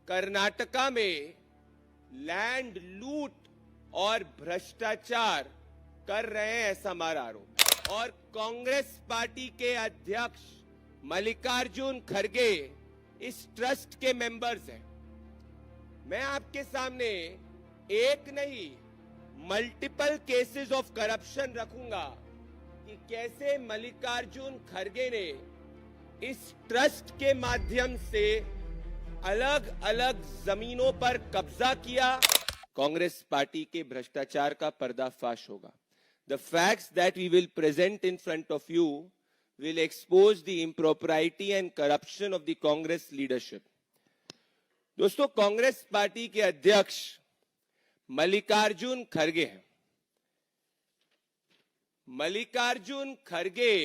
कर्नाटका में लैंड लूट और भ्रष्टाचार कर रहे हैं, ऐसा हमारा आरोप है। और कांग्रेस पार्टी के अध्यक्ष मल्लिकार्जुन खड़गे इस ट्रस्ट के मेंबर्स हैं। मैं आपके सामने एक नहीं मल्टीपल केसेस ऑफ करप्शन रखूंगा कि कैसे मल्लिकार्जुन खड़गे ने इस ट्रस्ट के माध्यम से अलग अलग जमीनों पर कब्जा किया। कांग्रेस पार्टी के भ्रष्टाचार का पर्दाफाश होगा। The facts that we will present in front of you will expose the impropriety and corruption of the Congress leadership. दोस्तों, कांग्रेस पार्टी के अध्यक्ष मल्लिकार्जुन खड़गे हैं। मल्लिकार्जुन खड़गे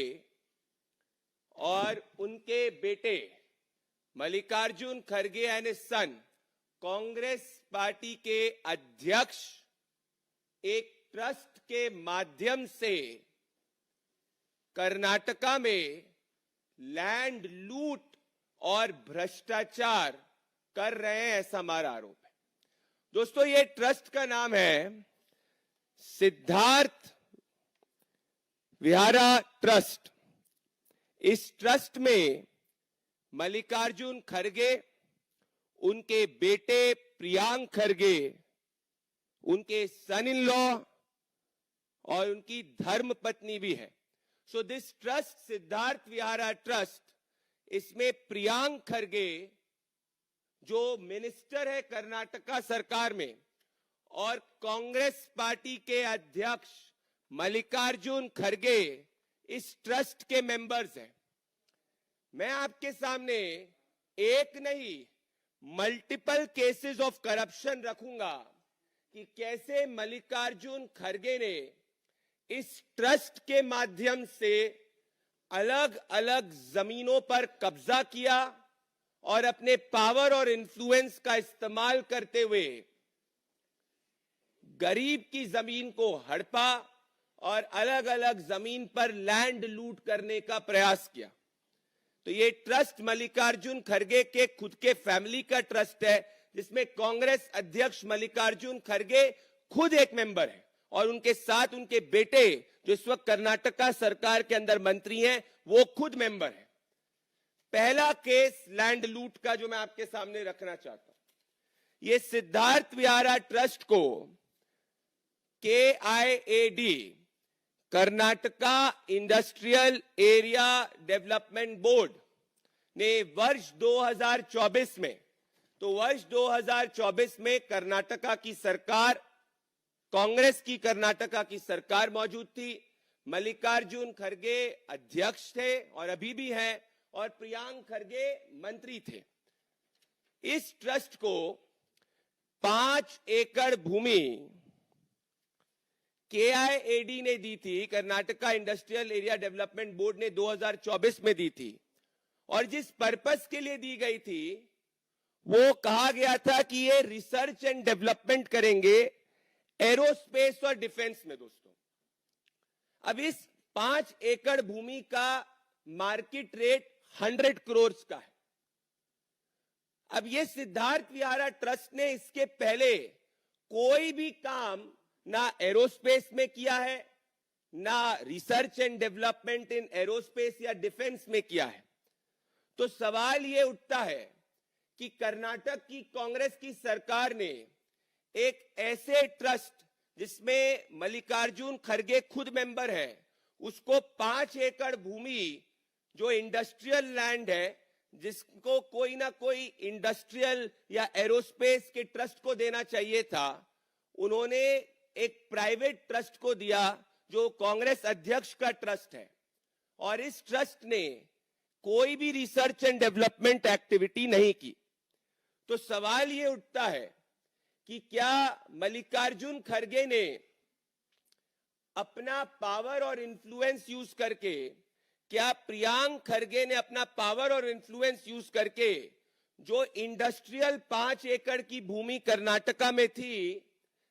और उनके बेटे मल्लिकार्जुन खड़गे and his son Congress party के अध्यक्ष एक ट्रस्ट के माध्यम से कर्नाटका में लैंड लूट और भ्रष्टाचार कर रहे हैं, ऐसा हमारा आरोप है। दोस्तों, ये ट्रस्ट का नाम है सिद्धार्थ विहारा ट्रस्ट। इस ट्रस्ट में मल्लिकार्जुन खड़गे, उनके बेटे प्रियांक खड़गे, उनके सन इन लॉ और उनकी धर्म पत्नी भी है। So this trust Siddhartha Vihara trust, इसमें प्रियांक खड़गे जो मिनिस्टर है कर्नाटका सरकार में और कांग्रेस पार्टी के अध्यक्ष मल्लिकार्जुन खड़गे इस ट्रस्ट के मेंबर्स हैं। मैं आपके सामने एक नहीं मल्टीपल केसेस ऑफ करप्शन रखूंगा कि कैसे मल्लिकार्जुन खड़गे ने इस ट्रस्ट के माध्यम से अलग अलग जमीनों पर कब्जा किया और अपने पावर और इन्फ्लुएंस का इस्तेमाल करते हुए गरीब की जमीन को हड़पा और अलग अलग जमीन पर लैंड लूट करने का प्रयास किया। तो ये ट्रस्ट मल्लिकार्जुन खड़गे के खुद के फैमिली का ट्रस्ट है, जिसमें कांग्रेस अध्यक्ष मल्लिकार्जुन खड़गे खुद एक मेंबर है और उनके साथ उनके बेटे जो इस वक्त कर्नाटका सरकार के अंदर मंत्री हैं, वो खुद मेंबर है। पहला केस लैंड लूट का जो मैं आपके सामने रखना चाहता हूं, ये सिद्धार्थ विहारा ट्रस्ट को KIAD Karnataka industrial area development board ने वर्ष 2024 में, तो वर्ष 2024 में कर्नाटका की सरकार, कांग्रेस की कर्नाटका की सरकार मौजूद थी। मल्लिकार्जुन खड़गे अध्यक्ष थे और अभी भी हैं और प्रियांक खड़गे मंत्री थे। इस ट्रस्ट को 5 एकड़ भूमि KIAD ने दी थी, Karnataka industrial area development board ने 2024 में दी थी। और जिस पर्पस के लिए दी गई थी वो कहा गया था कि ये रिसर्च एंड डेवलपमेंट करेंगे एरोस्पेस और डिफेंस में। दोस्तों, अब इस 5 एकड़ भूमि का मार्केट रेट 100 करोड़ का है। अब ये सिद्धार्थ विहारा ट्रस्ट ने इसके पहले कोई भी काम ना एरोस्पेस में किया है, ना research and development in aerospace या डिफेंस में किया है। तो सवाल ये उठता है कि कर्नाटक की कांग्रेस की सरकार ने एक ऐसे ट्रस्ट जिसमें मल्लिकार्जुन खड़गे खुद मेंबर है, उसको 5 एकड़ भूमि जो इंडस्ट्रियल लैंड है, जिसको कोई ना कोई इंडस्ट्रियल या एरोस्पेस के ट्रस्ट को देना चाहिए था, उन्होंने एक प्राइवेट ट्रस्ट को दिया जो कांग्रेस अध्यक्ष का ट्रस्ट है। और इस ट्रस्ट ने कोई भी रिसर्च एंड डेवलपमेंट एक्टिविटी नहीं की। तो सवाल ये उठता है कि क्या मल्लिकार्जुन खड़गे ने अपना पावर और इन्फ्लुएंस यूज करके, क्या प्रियांक खड़गे ने अपना पावर और इन्फ्लुएंस यूज करके जो इंडस्ट्रियल 5 एकड़ की भूमि कर्नाटका में थी,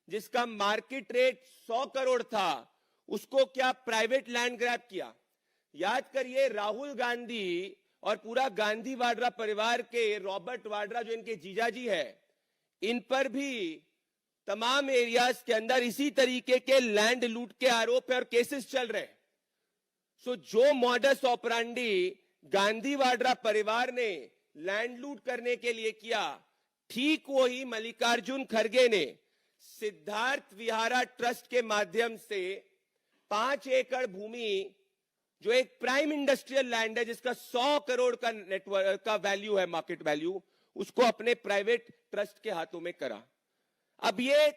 जिसका मार्केट रेट 100 करोड़ था, उसको क्या प्राइवेट लैंड ग्रैब किया? याद करिए, राहुल गांधी और पूरा गांधी वाड्रा परिवार के रॉबर्ट वाड्रा जो इनके जीजाजी है, इन पर भी तमाम एरियाज के अंदर इसी तरीके के लैंड लूट के आरोप है और केसेस चल रहे हैं। सो जो मॉडस ऑपरेंडी गांधी वाड्रा परिवार ने लैंड लूट करने के लिए किया, ठीक वही मल्लिकार्जुन खड़गे ने सिद्धार्थ विहारा ट्रस्ट के माध्यम से 5 एकड़ भूमि, जो एक प्राइम इंडस्ट्रियल लैंड है जिसका 100 करोड़ का नेटवर्क का वैल्यू है, मार्केट वैल्यू, उसको अपने प्राइवेट ट्रस्ट के हाथों में करा। अब ये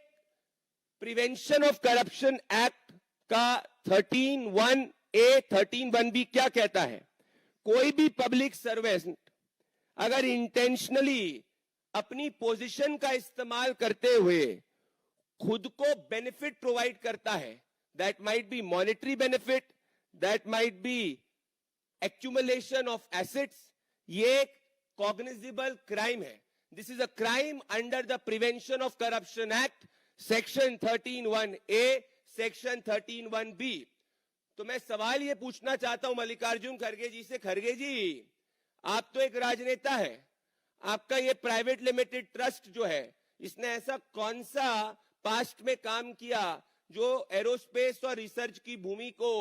प्रिवेंशन ऑफ करप्शन एक्ट का 13(1)(a) 13(1)(b) क्या कहता है? कोई भी पब्लिक सर्वेंट अगर इंटेंशनली अपनी पोजीशन का इस्तेमाल करते हुए खुद को बेनिफिट प्रोवाइड करता है, that might be monetary benefit, that might be accumulation of assets, ये कॉग्निजेबल क्राइम है। This is a crime under the prevention of corruption act, section 13(1)(a), section 13(1)(b). तो मैं सवाल ये पूछना चाहता हूं मल्लिकार्जुन खड़गे जी से, खड़गे जी आप तो एक राजनेता है, आपका ये प्राइवेट लिमिटेड ट्रस्ट जो है, इसने ऐसा कौन सा पास्ट में काम किया जो एरोस्पेस और रिसर्च की भूमि को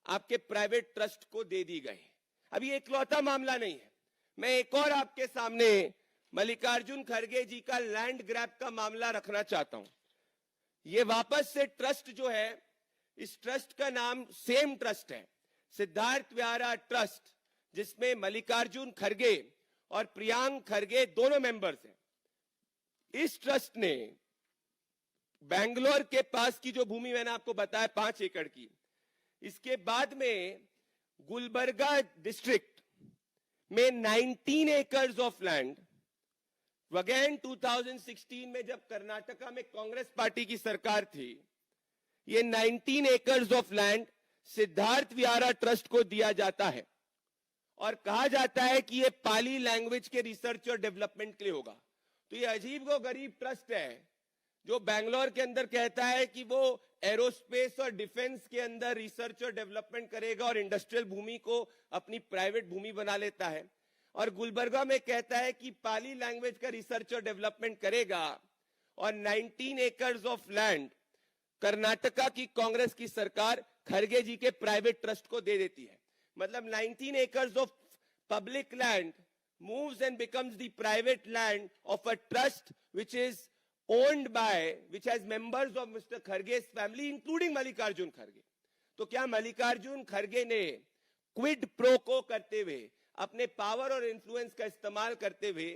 आपके प्राइवेट ट्रस्ट को दे दी गई? अब ये इकलौता मामला नहीं है, मैं एक और आपके सामने मल्लिकार्जुन खड़गे जी का लैंड ग्रैब का मामला रखना चाहता हूं। ये वापस से ट्रस्ट जो है, इस ट्रस्ट का नाम सेम ट्रस्ट है, सिद्धार्थ विहारा ट्रस्ट, जिसमें मल्लिकार्जुन खड़गे और प्रियांक खड़गे दोनों मेंबर्स हैं। इस ट्रस्ट ने बेंगलोर के पास की जो भूमि मैंने आपको बताया 5 एकड़ की, इसके बाद में गुलबर्गा डिस्ट्रिक्ट में 19 एकर्स ऑफ लैंड, अगेन 2016 में जब कर्नाटका में कांग्रेस पार्टी की सरकार थी, ये 19 acres of land Siddhartha Vihara trust को दिया जाता है और कहा जाता है कि ये पाली लैंग्वेज के रिसर्च और डेवलपमेंट के लिए होगा। तो ये अजीब व गरीब ट्रस्ट है जो बेंगलोर के अंदर कहता है कि वो एरोस्पेस और डिफेंस के अंदर रिसर्च और डेवलपमेंट करेगा और इंडस्ट्रियल भूमि को अपनी प्राइवेट भूमि बना लेता है, और गुलबर्गा में कहता है कि पाली लैंग्वेज का रिसर्च और डेवलपमेंट करेगा, और 19 एकर्स ऑफ लैंड कर्नाटका की कांग्रेस की सरकार खड़गे जी के प्राइवेट ट्रस्ट को दे देती है। मतलब 19 acres of public land moves and becomes the private land of a trust which is owned by, which has members of Mr. Kharge's family, including Mallikarjun Kharge. तो क्या मल्लिकार्जुन खड़गे ने क्विड प्रो को करते हुए, अपने पावर और इन्फ्लुएंस का इस्तेमाल करते हुए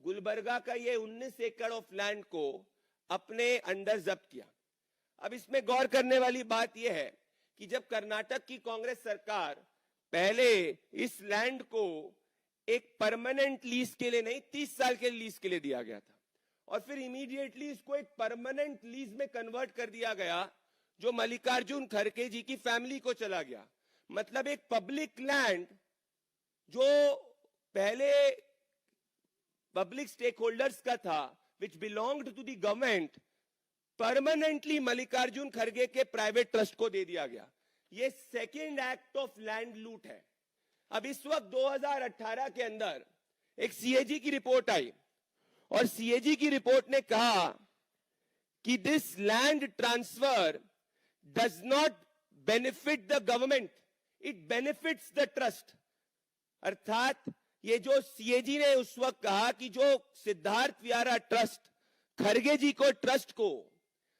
गुलबर्गा का ये 19 एकड़ ऑफ लैंड को अपने अंडर जब्त किया? अब इसमें गौर करने वाली बात यह है कि जब कर्नाटक की कांग्रेस सरकार पहले इस लैंड को एक परमानेंट लीज के लिए नहीं, 30 साल के लीज के लिए दिया गया था, और फिर इमीडिएटली इसको एक परमानेंट लीज में कन्वर्ट कर दिया गया जो मल्लिकार्जुन खड़गे जी की फैमिली को चला गया। मतलब एक पब्लिक लैंड जो पहले पब्लिक स्टेक होल्डर्स का था, which belonged to the government, permanently Mallikarjun खड़गे के प्राइवेट ट्रस्ट को दे दिया गया। ये सेकेंड एक्ट ऑफ लैंड लूट है। अब इस वक्त 2018 के अंदर एक सीएजी की रिपोर्ट आई और सीएजी की रिपोर्ट ने कहा कि this land transfer does not benefit the government, it benefits the trust. अर्थात ये जो सीएजी ने उस वक्त कहा कि जो सिद्धार्थ विहारा ट्रस्ट, खड़गे जी को ट्रस्ट को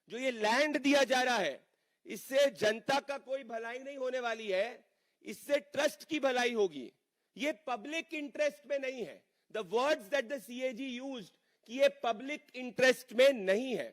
जो ये लैंड दिया जा रहा है, इससे जनता का कोई भलाई नहीं होने वाली है, इससे ट्रस्ट की भलाई होगी। ये पब्लिक इंटरेस्ट में नहीं है। The words that the CAG used कि ये पब्लिक इंटरेस्ट में नहीं है।